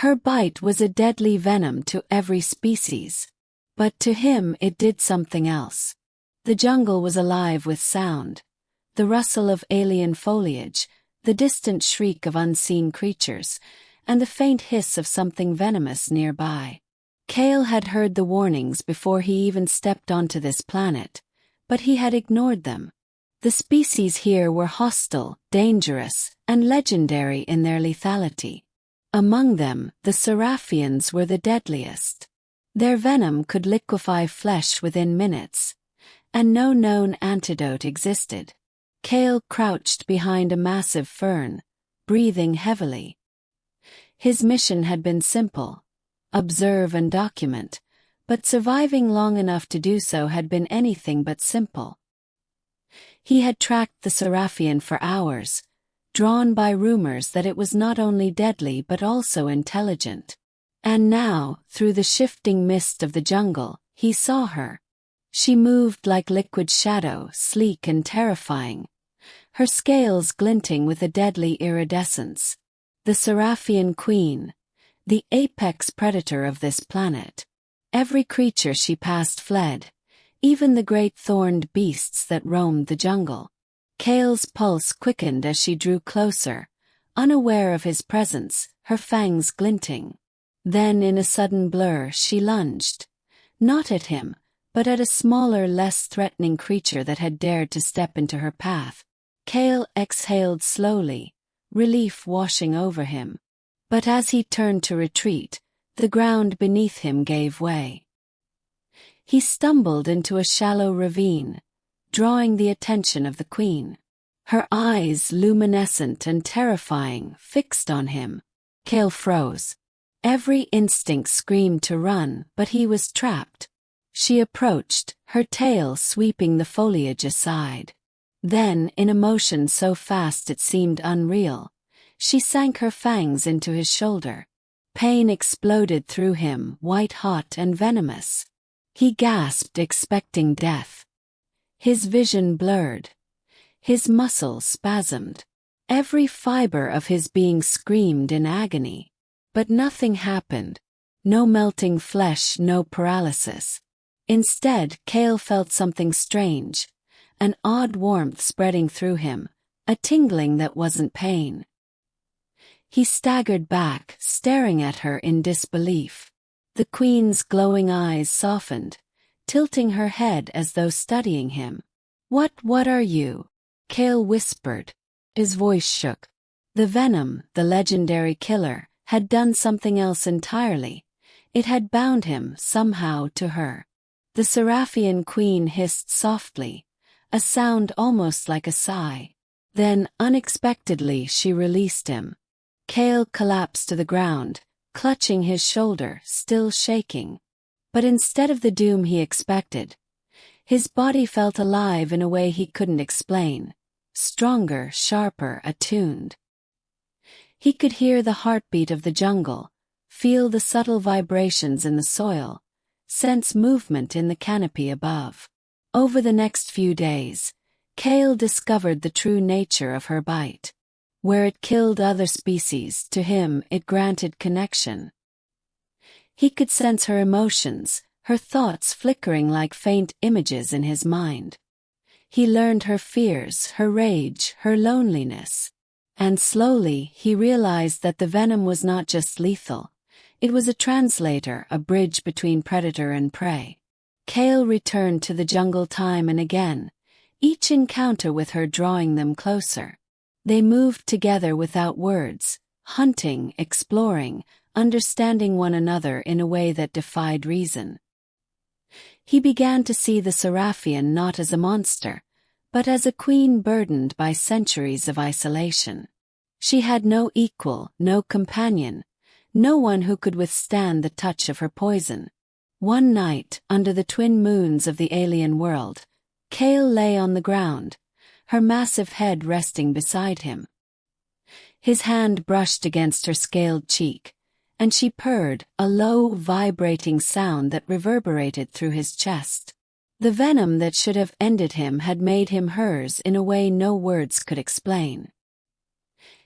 Her bite was a deadly venom to every species. But to him it did something else. The jungle was alive with sound. The rustle of alien foliage, the distant shriek of unseen creatures, and the faint hiss of something venomous nearby. Kael had heard the warnings before he even stepped onto this planet, but he had ignored them. The species here were hostile, dangerous, and legendary in their lethality. Among them, the Seraphians were the deadliest. Their venom could liquefy flesh within minutes, and no known antidote existed. Kael crouched behind a massive fern, breathing heavily. His mission had been simple: observe and document, but surviving long enough to do so had been anything but simple. He had tracked the Seraphian for hours, drawn by rumors that it was not only deadly but also intelligent. And now, through the shifting mist of the jungle, he saw her. She moved like liquid shadow, sleek and terrifying, her scales glinting with a deadly iridescence. The Seraphian queen, the apex predator of this planet. Every creature she passed fled, even the great thorned beasts that roamed the jungle. Kael's pulse quickened as she drew closer, unaware of his presence, her fangs glinting. Then in a sudden blur she lunged, not at him, but at a smaller, less threatening creature that had dared to step into her path. Kael exhaled slowly, relief washing over him. But as he turned to retreat, the ground beneath him gave way. He stumbled into a shallow ravine, drawing the attention of the queen. Her eyes, luminescent and terrifying, fixed on him. Kael froze. Every instinct screamed to run, but he was trapped. She approached, her tail sweeping the foliage aside. Then, in a motion so fast it seemed unreal, she sank her fangs into his shoulder. Pain exploded through him, white-hot and venomous. He gasped, expecting death. His vision blurred. His muscles spasmed. Every fiber of his being screamed in agony. But nothing happened. No melting flesh, no paralysis. Instead, Kael felt something strange, an odd warmth spreading through him, a tingling that wasn't pain. He staggered back, staring at her in disbelief. The queen's glowing eyes softened, tilting her head as though studying him. What are you?" Kael whispered. His voice shook. The Venom, the legendary killer, had done something else entirely. It had bound him, somehow, to her. The Seraphian queen hissed softly, a sound almost like a sigh. Then, unexpectedly, she released him. Kael collapsed to the ground, clutching his shoulder, still shaking. But instead of the doom he expected, his body felt alive in a way he couldn't explain. Stronger, sharper, attuned. He could hear the heartbeat of the jungle, feel the subtle vibrations in the soil, sense movement in the canopy above. Over the next few days, Kael discovered the true nature of her bite. Where it killed other species, to him it granted connection. He could sense her emotions, her thoughts flickering like faint images in his mind. He learned her fears, her rage, her loneliness. And slowly, he realized that the venom was not just lethal. It was a translator, a bridge between predator and prey. Kael returned to the jungle time and again, each encounter with her drawing them closer. They moved together without words, hunting, exploring, understanding one another in a way that defied reason. He began to see the Seraphian not as a monster, but as a queen burdened by centuries of isolation. She had no equal, no companion, no one who could withstand the touch of her poison. One night, under the twin moons of the alien world, Kael lay on the ground, her massive head resting beside him. His hand brushed against her scaled cheek, and she purred, a low, vibrating sound that reverberated through his chest. The venom that should have ended him had made him hers in a way no words could explain.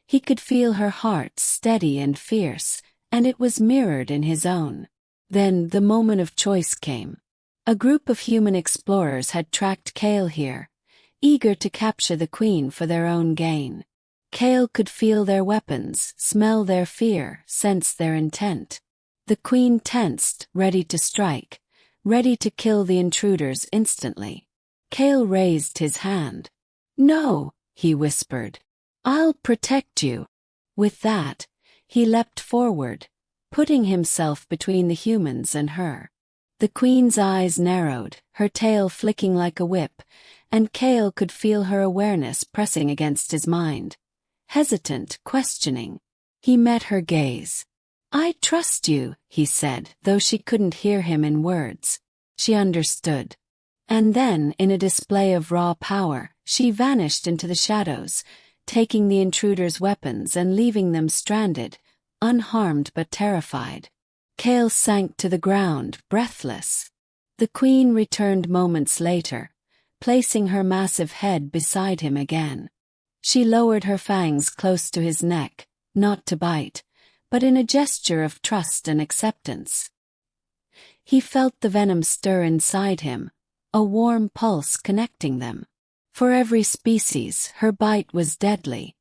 He could feel her heart, steady and fierce, and it was mirrored in his own. Then the moment of choice came. A group of human explorers had tracked Kael here, eager to capture the queen for their own gain. Kael could feel their weapons, smell their fear, sense their intent. The queen tensed, ready to strike, ready to kill the intruders instantly. Kael raised his hand. "No," he whispered. "I'll protect you." With that, he leapt forward, putting himself between the humans and her. The queen's eyes narrowed, her tail flicking like a whip, and Kael could feel her awareness pressing against his mind. Hesitant, questioning. He met her gaze. "I trust you," he said, though she couldn't hear him in words. She understood. And then, in a display of raw power, she vanished into the shadows, taking the intruders' weapons and leaving them stranded, unharmed but terrified. Kael sank to the ground, breathless. The queen returned moments later, placing her massive head beside him again. She lowered her fangs close to his neck, not to bite, but in a gesture of trust and acceptance. He felt the venom stir inside him, a warm pulse connecting them. For every species, her bite was deadly.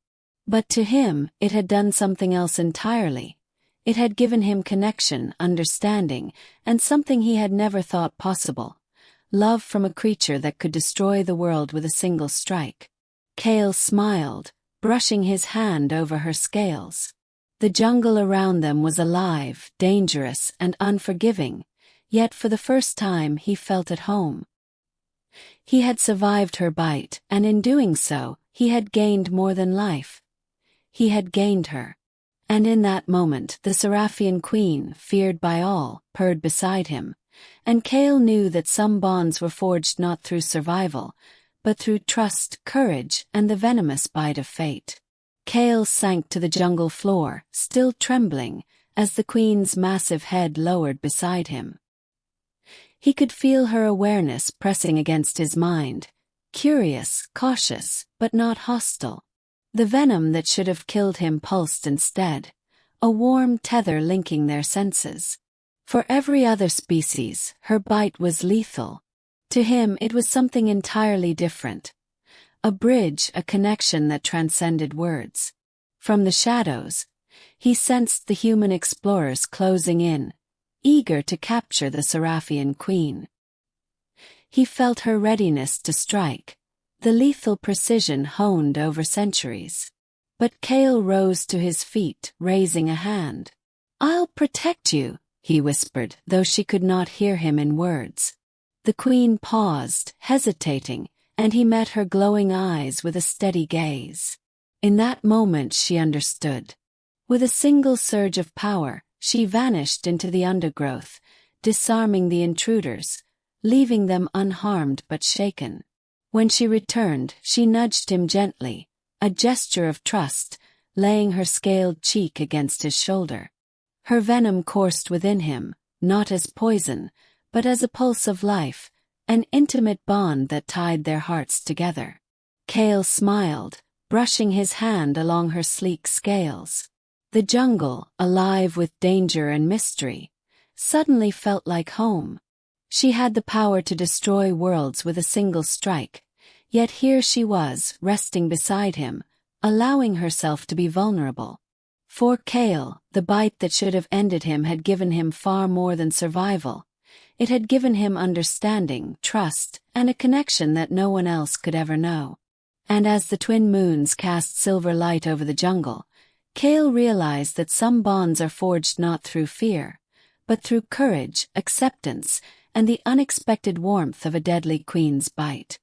But to him, it had done something else entirely. It had given him connection, understanding, and something he had never thought possible. Love from a creature that could destroy the world with a single strike. Kael smiled, brushing his hand over her scales. The jungle around them was alive, dangerous, and unforgiving, yet for the first time he felt at home. He had survived her bite, and in doing so, he had gained more than life. He had gained her. And in that moment the Seraphian queen, feared by all, purred beside him, and Kael knew that some bonds were forged not through survival, but through trust, courage, and the venomous bite of fate. Kael sank to the jungle floor, still trembling, as the queen's massive head lowered beside him. He could feel her awareness pressing against his mind, curious, cautious, but not hostile. The venom that should have killed him pulsed instead, a warm tether linking their senses. For every other species, her bite was lethal. To him it was something entirely different. A bridge, a connection that transcended words. From the shadows, he sensed the human explorers closing in, eager to capture the Seraphian queen. He felt her readiness to strike, the lethal precision honed over centuries. But Kael rose to his feet, raising a hand. "I'll protect you," he whispered, though she could not hear him in words. The queen paused, hesitating, and he met her glowing eyes with a steady gaze. In that moment she understood. With a single surge of power, she vanished into the undergrowth, disarming the intruders, leaving them unharmed but shaken. When she returned, she nudged him gently, a gesture of trust, laying her scaled cheek against his shoulder. Her venom coursed within him, not as poison, but as a pulse of life, an intimate bond that tied their hearts together. Kael smiled, brushing his hand along her sleek scales. The jungle, alive with danger and mystery, suddenly felt like home. She had the power to destroy worlds with a single strike, yet here she was, resting beside him, allowing herself to be vulnerable. For Kael, the bite that should have ended him had given him far more than survival. It had given him understanding, trust, and a connection that no one else could ever know. And as the twin moons cast silver light over the jungle, Kael realized that some bonds are forged not through fear, but through courage, acceptance, and the unexpected warmth of a deadly queen's bite.